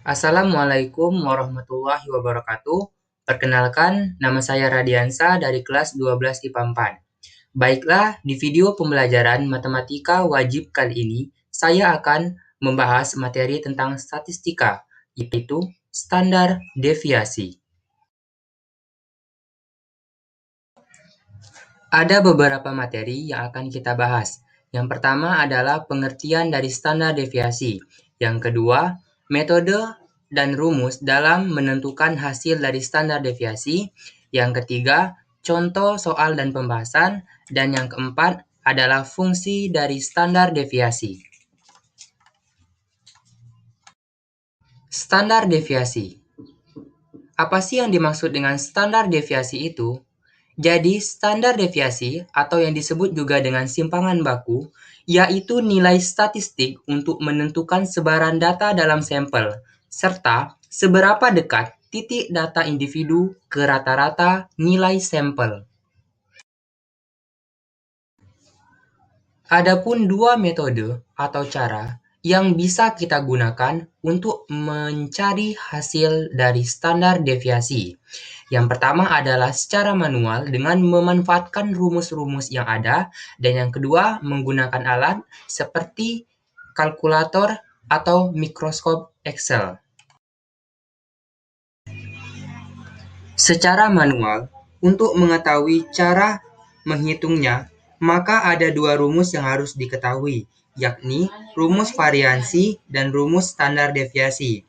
Assalamualaikum warahmatullahi wabarakatuh. Perkenalkan, nama saya Radiansa dari kelas 12 IPA 4. Baiklah, di video pembelajaran matematika wajib kali ini, saya akan membahas materi tentang statistika, yaitu standar deviasi. Ada beberapa materi yang akan kita bahas. Yang pertama adalah pengertian dari standar deviasi. Yang kedua, metode dan rumus dalam menentukan hasil dari standar deviasi. Yang ketiga, contoh soal dan pembahasan. Dan yang keempat adalah fungsi dari standar deviasi. Standar deviasi. Apa sih yang dimaksud dengan standar deviasi itu? Jadi, standar deviasi atau yang disebut juga dengan simpangan baku, yaitu nilai statistik untuk menentukan sebaran data dalam sampel, serta seberapa dekat titik data individu ke rata-rata nilai sampel. Adapun dua metode atau cara yang bisa kita gunakan untuk mencari hasil dari standar deviasi. Yang pertama adalah secara manual dengan memanfaatkan rumus-rumus yang ada, dan yang kedua menggunakan alat seperti kalkulator atau mikroskop Excel. Secara manual, untuk mengetahui cara menghitungnya, maka ada dua rumus yang harus diketahui, yakni rumus variansi dan rumus standar deviasi.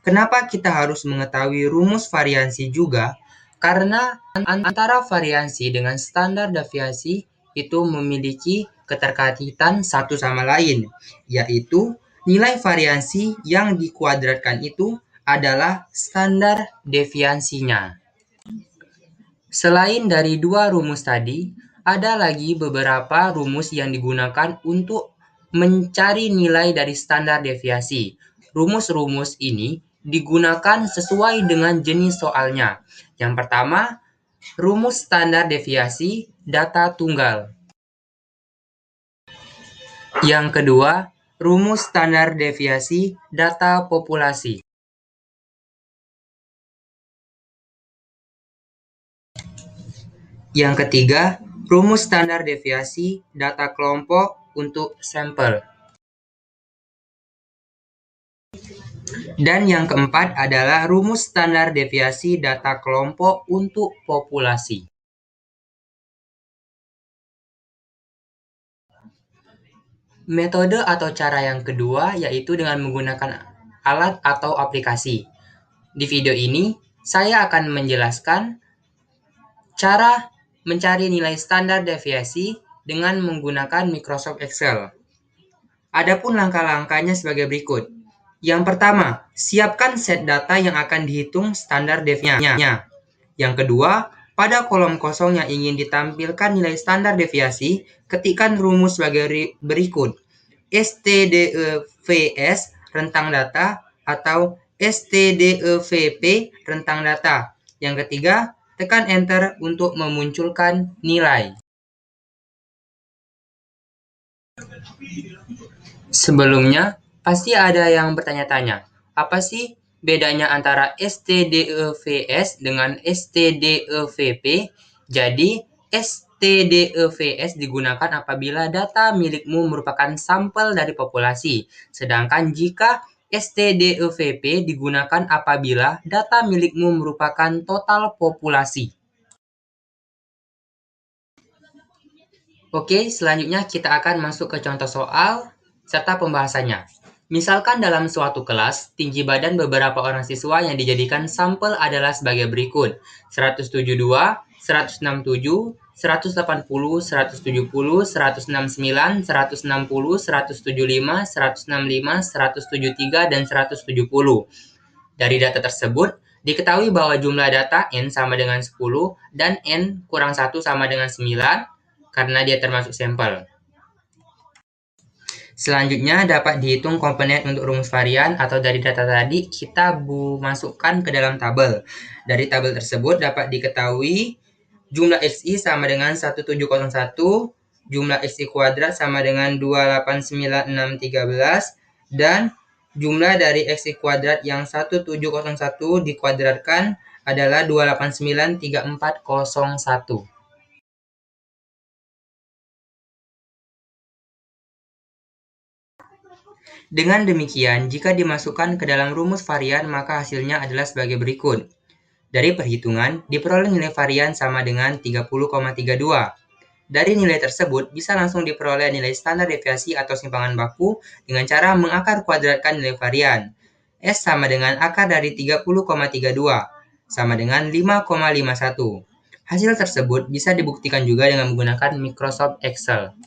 Kenapa kita harus mengetahui rumus variansi juga? Karena antara variansi dengan standar deviasi itu memiliki keterkaitan satu sama lain, yaitu nilai variansi yang dikuadratkan itu adalah standar deviasinya. Selain dari dua rumus tadi, ada lagi beberapa rumus yang digunakan untuk mencari nilai dari standar deviasi. Rumus-rumus ini digunakan sesuai dengan jenis soalnya. Yang pertama, rumus standar deviasi data tunggal. Yang kedua, rumus standar deviasi data populasi. Yang ketiga, rumus standar deviasi data kelompok untuk sampel. Dan yang keempat adalah rumus standar deviasi data kelompok untuk populasi. Metode atau cara yang kedua yaitu dengan menggunakan alat atau aplikasi. Di video ini, saya akan menjelaskan cara mencari nilai standar deviasi dengan menggunakan Microsoft Excel. Adapun langkah-langkahnya sebagai berikut. Yang pertama, siapkan set data yang akan dihitung standar deviasinya. Yang kedua, pada kolom kosong yang ingin ditampilkan nilai standar deviasi, ketikkan rumus sebagai berikut. STDEVS rentang data atau STDEVP rentang data. Yang ketiga, tekan enter untuk memunculkan nilai. Sebelumnya, pasti ada yang bertanya-tanya, apa sih bedanya antara STDEVS dengan STDEVP? Jadi, STDEVS digunakan apabila data milikmu merupakan sampel dari populasi, sedangkan jika STDEVP digunakan apabila data milikmu merupakan total populasi. Oke, selanjutnya kita akan masuk ke contoh soal serta pembahasannya. Misalkan dalam suatu kelas, tinggi badan beberapa orang siswa yang dijadikan sampel adalah sebagai berikut. 172, 167, 180, 170, 169, 160, 175, 165, 173, dan 170. Dari data tersebut, diketahui bahwa jumlah data N sama dengan 10 dan N kurang 1 sama dengan 9 karena dia termasuk sampel. Selanjutnya dapat dihitung komponen untuk rumus varian atau dari data tadi kita masukkan ke dalam tabel. Dari tabel tersebut dapat diketahui jumlah XI sama dengan 1701, jumlah XI kuadrat sama dengan 289613, dan Jumlah dari x² yang 1701 dikuadratkan adalah 2893401. Dengan demikian, jika dimasukkan ke dalam rumus varian, maka hasilnya adalah sebagai berikut. Dari perhitungan, diperoleh nilai varian sama dengan 30,32. Dari nilai tersebut, bisa langsung diperoleh nilai standar deviasi atau simpangan baku dengan cara mengakar kuadratkan nilai varian. S sama dengan akar dari 30,32, sama dengan 5,51. Hasil tersebut bisa dibuktikan juga dengan menggunakan Microsoft Excel.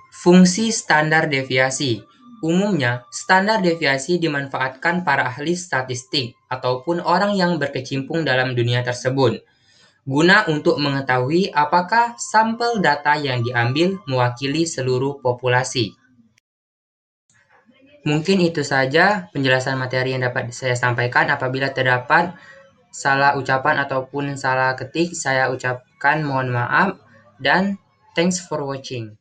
Fungsi standar deviasi. Umumnya, standar deviasi dimanfaatkan para ahli statistik ataupun orang yang berkecimpung dalam dunia tersebut, guna untuk mengetahui apakah sampel data yang diambil mewakili seluruh populasi. Mungkin itu saja penjelasan materi yang dapat saya sampaikan. Apabila terdapat salah ucapan ataupun salah ketik, saya ucapkan mohon maaf dan thanks for watching.